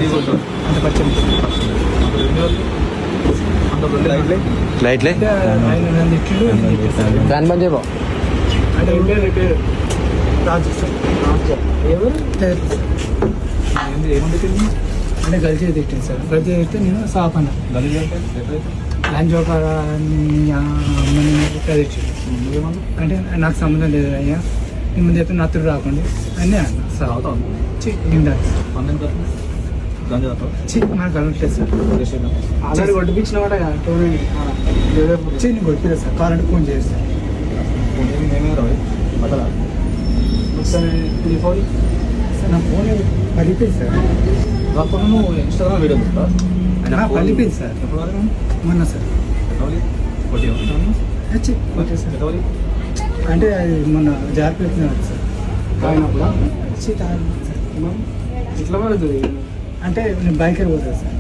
అంత పచ్చని లైట్లే ఆయన నన్ను తిట్టిండు, నేను తిట్టేసాను. ఫ్యాన్ బంద్ చేయబో. అంటే పేరు రాజు సార్. ఎవరు అంటే గల్జీ తిట్టింది సార్. గల్జీ తిడితే నేను సాప్ అన్నా. లంచ్ ఒక అమ్మని ఇట్లా తెచ్చిండు. అంటే నాకు సంబంధం లేదు అయ్యా, నీ ముందు చెప్తే నత్తుడు రాకుండా అని అన్న సార్. మనకు అలవట్లేదు సార్. ఆల్రెడీ కొట్టిపించిన వాట నేను కొట్టిలేదు సార్. కావాలంటే ఫోన్ చేస్తాను. ఒకసారి సార్ నా ఫోన్ పడిపోయింది సార్. ఇన్స్టాగ్రామ్ వీడియో పడిపోయింది సార్. మొన్న సార్ ఎప్పుడు అంటే అది మొన్న జారిపోతున్నాడు సార్. తాగినప్పుడు తాగినాడు సార్. ఇట్లా పడుతుంది. అంటే నేను బైక్ పోతుంది సార్.